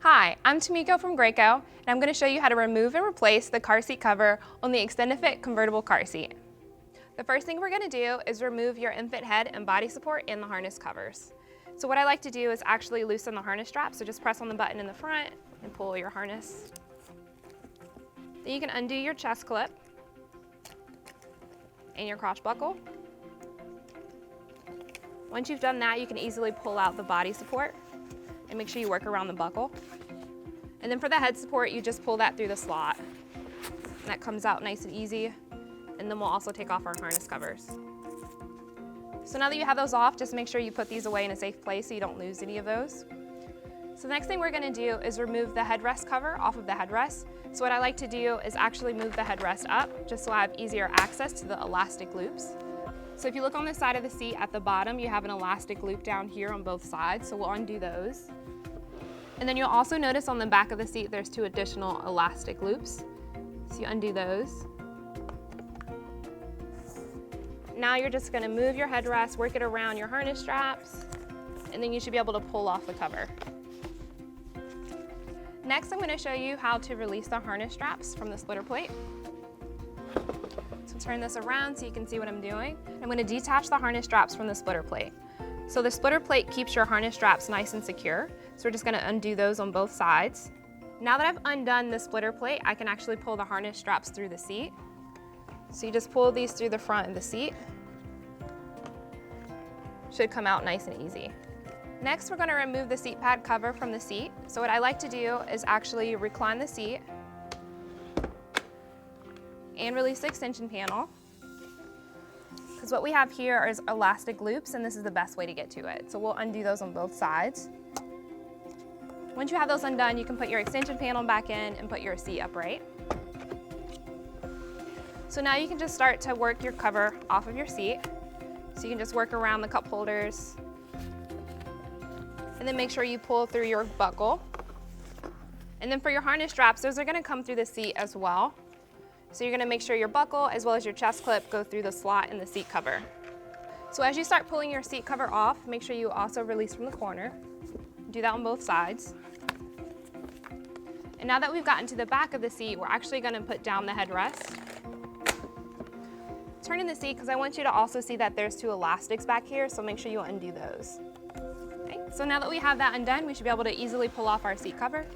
Hi, I'm Tamiko from Graco, and I'm going to show you how to remove and replace the car seat cover on the Extend2Fit convertible car seat. The first thing we're going to do is remove your infant head and body support and the harness covers. So what I like to do is actually loosen the harness strap, so just press on the button in the front and pull your harness. Then you can undo your chest clip and your crotch buckle. Once you've done that, you can easily pull out the body support and make sure you work around the buckle. And then for the head support, you just pull that through the slot. And that comes out nice and easy. And then we'll also take off our harness covers. So now that you have those off, just make sure you put these away in a safe place so you don't lose any of those. So the next thing we're going to do is remove the headrest cover off of the headrest. So what I like to do is actually move the headrest up just so I have easier access to the elastic loops. So if you look on the side of the seat at the bottom, you have an elastic loop down here on both sides, so we'll undo those. And then you'll also notice on the back of the seat there's 2 additional elastic loops. So you undo those. Now you're just going to move your headrest, work it around your harness straps, and then you should be able to pull off the cover. Next, I'm going to show you how to release the harness straps from the splitter plate. So turn this around so you can see what I'm doing. I'm going to detach the harness straps from the splitter plate. So the splitter plate keeps your harness straps nice and secure. So we're just going to undo those on both sides. Now that I've undone the splitter plate, I can actually pull the harness straps through the seat. So you just pull these through the front of the seat. Should come out nice and easy. Next, we're going to remove the seat pad cover from the seat. So what I like to do is actually recline the seat and release the extension panel. Because what we have here is elastic loops, and this is the best way to get to it. So we'll undo those on both sides. Once you have those undone, you can put your extension panel back in and put your seat upright. So now you can just start to work your cover off of your seat. So you can just work around the cup holders. And then make sure you pull through your buckle. And then for your harness straps, those are going to come through the seat as well. So you're going to make sure your buckle as well as your chest clip go through the slot in the seat cover. So as you start pulling your seat cover off, make sure you also release from the corner. Do that on both sides. And now that we've gotten to the back of the seat, we're actually going to put down the headrest. Turn in the seat because I want you to also see that there's 2 elastics back here, so make sure you undo those. Okay, so now that we have that undone, we should be able to easily pull off our seat cover.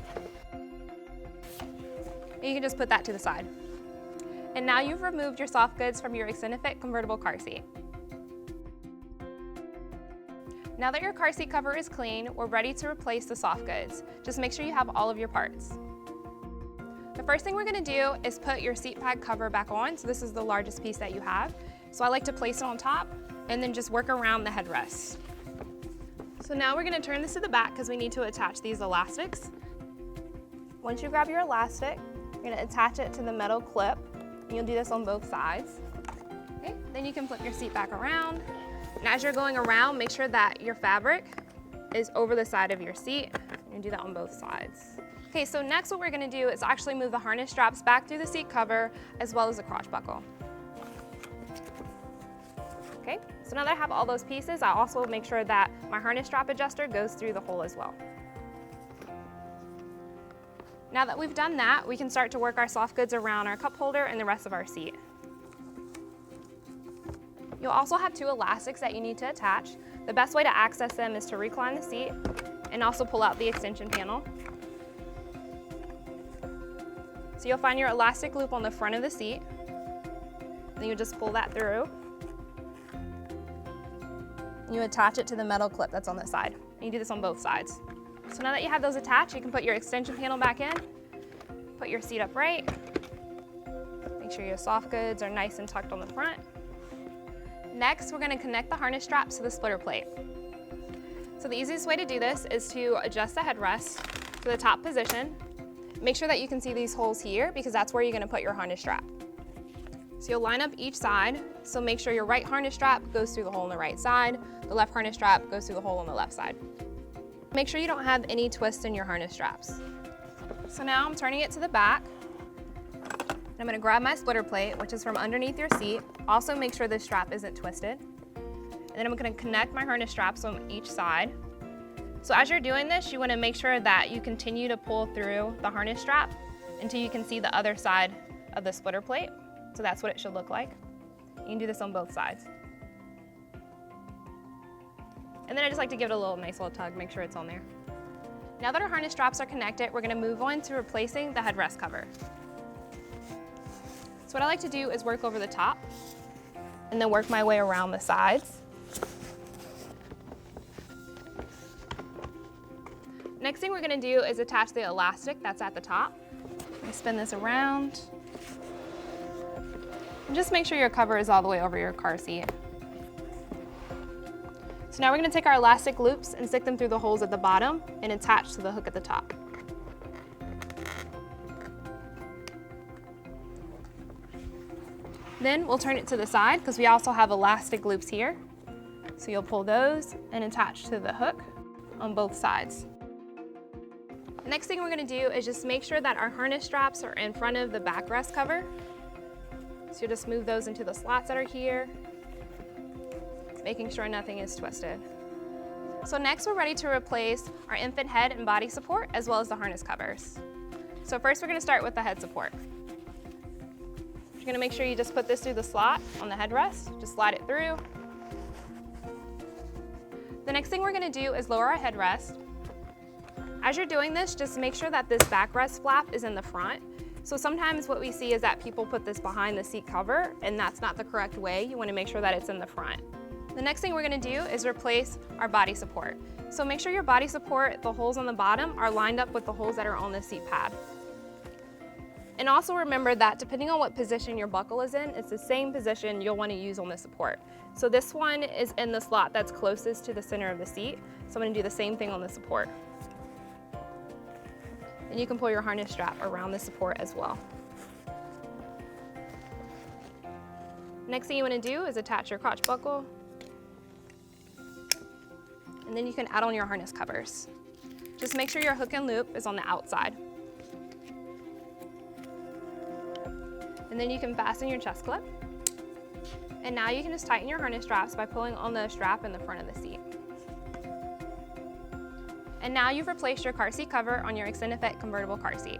And you can just put that to the side. And now you've removed your soft goods from your Extend2Fit convertible car seat. Now that your car seat cover is clean, we're ready to replace the soft goods. Just make sure you have all of your parts. The first thing we're going to do is put your seat pad cover back on. So this is the largest piece that you have. So I like to place it on top and then just work around the headrest. So now we're going to turn this to the back because we need to attach these elastics. Once you grab your elastic, you're going to attach it to the metal clip. And you'll do this on both sides. Okay, then you can flip your seat back around. And as you're going around, make sure that your fabric is over the side of your seat. And do that on both sides. Okay, so next what we're going to do is actually move the harness straps back through the seat cover as well as the crotch buckle. Okay, so now that I have all those pieces, I also make sure that my harness strap adjuster goes through the hole as well. Now that we've done that, we can start to work our soft goods around our cup holder and the rest of our seat. You'll also have 2 elastics that you need to attach. The best way to access them is to recline the seat and also pull out the extension panel. So you'll find your elastic loop on the front of the seat. Then you just pull that through. And you attach it to the metal clip that's on the side. And you do this on both sides. So now that you have those attached, you can put your extension panel back in, put your seat upright, make sure your soft goods are nice and tucked on the front. Next, we're going to connect the harness straps to the splitter plate. So the easiest way to do this is to adjust the headrest to the top position. Make sure that you can see these holes here because that's where you're going to put your harness strap. So you'll line up each side, so make sure your right harness strap goes through the hole on the right side, the left harness strap goes through the hole on the left side. Make sure you don't have any twists in your harness straps. So now I'm turning it to the back. I'm going to grab my splitter plate, which is from underneath your seat. Also make sure this strap isn't twisted. And then I'm going to connect my harness straps on each side. So as you're doing this, you want to make sure that you continue to pull through the harness strap until you can see the other side of the splitter plate. So that's what it should look like. You can do this on both sides. And then I just like to give it a nice little tug, make sure it's on there. Now that our harness straps are connected, we're going to move on to replacing the headrest cover. So what I like to do is work over the top and then work my way around the sides. Next thing we're going to do is attach the elastic that's at the top. I spin this around. And just make sure your cover is all the way over your car seat. So now we're going to take our elastic loops and stick them through the holes at the bottom and attach to the hook at the top. Then we'll turn it to the side because we also have elastic loops here. So you'll pull those and attach to the hook on both sides. Next thing we're going to do is just make sure that our harness straps are in front of the backrest cover. So you'll just move those into the slots that are here, making sure nothing is twisted. So next we're ready to replace our infant head and body support as well as the harness covers. So first we're going to start with the head support. You're going to make sure you just put this through the slot on the headrest, just slide it through. The next thing we're going to do is lower our headrest. As you're doing this, just make sure that this backrest flap is in the front. So sometimes what we see is that people put this behind the seat cover, and that's not the correct way. You want to make sure that it's in the front. The next thing we're going to do is replace our body support. So make sure your body support, the holes on the bottom, are lined up with the holes that are on the seat pad. And also remember that depending on what position your buckle is in, it's the same position you'll want to use on the support. So this one is in the slot that's closest to the center of the seat. So I'm going to do the same thing on the support. And you can pull your harness strap around the support as well. Next thing you want to do is attach your crotch buckle. And then you can add on your harness covers. Just make sure your hook and loop is on the outside. And then you can fasten your chest clip. And now you can just tighten your harness straps by pulling on the strap in the front of the seat. And now you've replaced your car seat cover on your Extend2Fit convertible car seat.